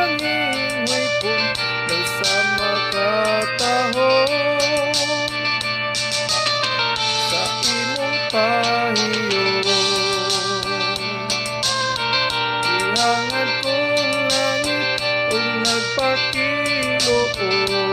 tanging hipon may sa makatahon sa imong pahiyon. Ihangad kong langit ug nagpakiluoy